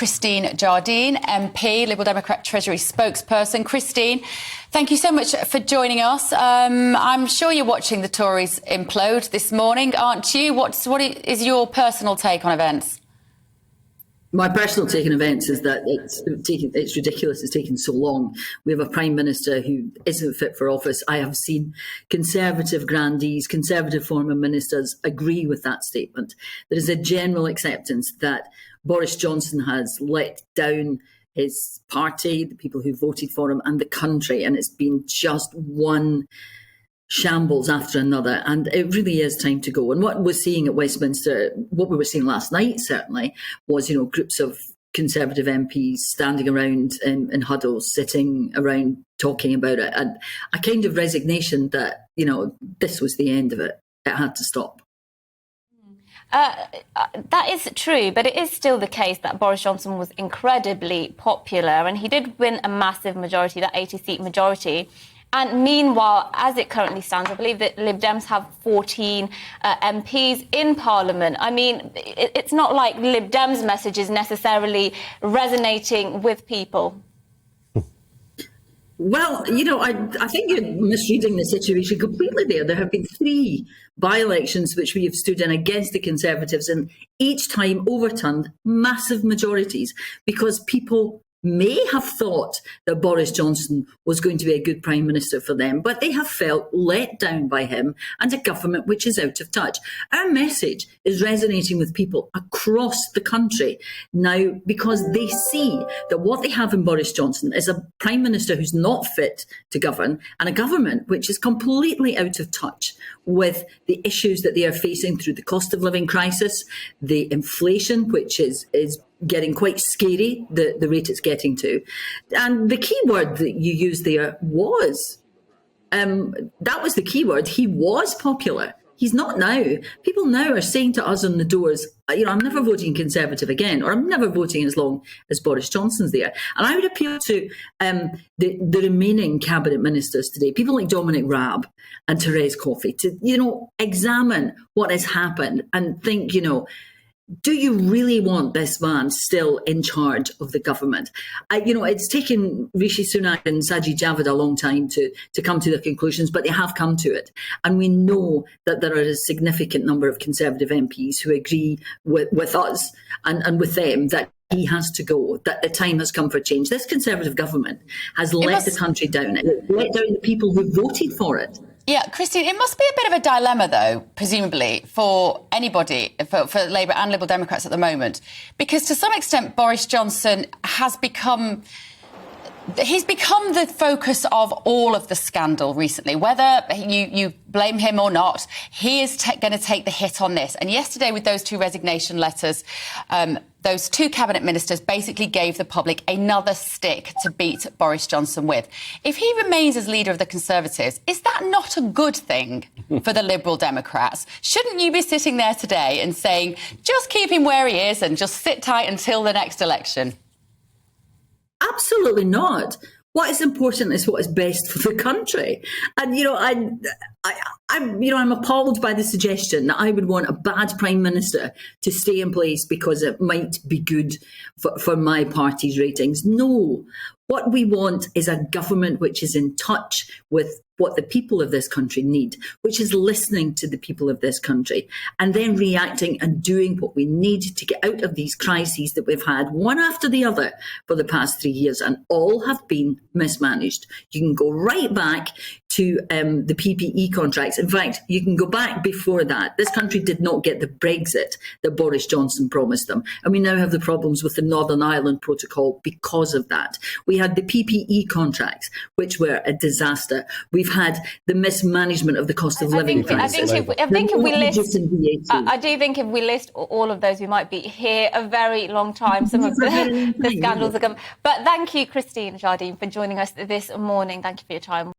Christine Jardine, MP, Liberal Democrat Treasury spokesperson. Christine, thank you so much for joining us. I'm sure you're watching the Tories implode this morning, aren't you? What is your personal take on events? My personal take on events is that it's ridiculous it's taken so long. We have a Prime Minister who isn't fit for office. I have seen Conservative grandees, Conservative former ministers agree with that statement. There is a general acceptance that Boris Johnson has let down his party, the people who voted for him, and the country, and it's been just one shambles after another, and it really is time to go. And what we're seeing at Westminster, what we were seeing last night certainly, was groups of Conservative MPs standing around in huddles, sitting around talking about it, and a kind of resignation that this was the end of it. It had to stop. That is true, but it is still the case that Boris Johnson was incredibly popular, and he did win a massive majority, that 80-seat majority. And meanwhile, as it currently stands, I believe that Lib Dems have 14 MPs in Parliament. I mean, it's not like Lib Dems' message is necessarily resonating with people. Well, I think you're misreading the situation completely there. There have been 3 by-elections which we have stood in against the Conservatives, and each time overturned massive majorities because people may have thought that Boris Johnson was going to be a good Prime Minister for them, but they have felt let down by him and a government which is out of touch. Our message is resonating with people across the country now because they see that what they have in Boris Johnson is a Prime Minister who's not fit to govern and a government which is completely out of touch with the issues that they are facing through the cost of living crisis, the inflation, which is getting quite scary, the rate it's getting to. And the key word that you used there was, that was the key word. He was popular. He's not now. People now are saying to us on the doors, I'm never voting Conservative again, or I'm never voting as long as Boris Johnson's there. And I would appeal to the remaining cabinet ministers today, people like Dominic Raab and Therese Coffey, to, examine what has happened and think, do you really want this man still in charge of the government? It's taken Rishi Sunak and Sajid Javid a long time to come to their conclusions, but they have come to it. And we know that there are a significant number of Conservative MPs who agree with us and with them that he has to go, that the time has come for change. This Conservative government has let the country down. It let down the people who voted for it. Yeah, Christine, it must be a bit of a dilemma, though, presumably, for anybody, for Labour and Liberal Democrats at the moment, because to some extent Boris Johnson has become the focus of all of the scandal recently. Whether you blame him or not, he is going to take the hit on this. And yesterday, with those 2 resignation letters, those 2 cabinet ministers basically gave the public another stick to beat Boris Johnson with. If he remains as leader of the Conservatives, is that not a good thing for the Liberal Democrats? Shouldn't you be sitting there today and saying, just keep him where he is and just sit tight until the next election? Absolutely not. What is important is what is best for the country. And, I'm appalled by the suggestion that I would want a bad Prime Minister to stay in place because it might be good for my party's ratings. No. What we want is a government which is in touch with what the people of this country need, which is listening to the people of this country and then reacting and doing what we need to get out of these crises that we've had one after the other for the past 3 years, and all have been mismanaged. You can go right back to the PPE contracts. In fact, you can go back before that. This country did not get the Brexit that Boris Johnson promised them. And we now have the problems with the Northern Ireland Protocol because of that. We had the PPE contracts, which were a disaster. We've had the mismanagement of the cost of living crisis. I do think if we list all of those, we might be here a very long time. Some of the scandals are coming. But thank you, Christine Jardine, for joining us this morning. Thank you for your time.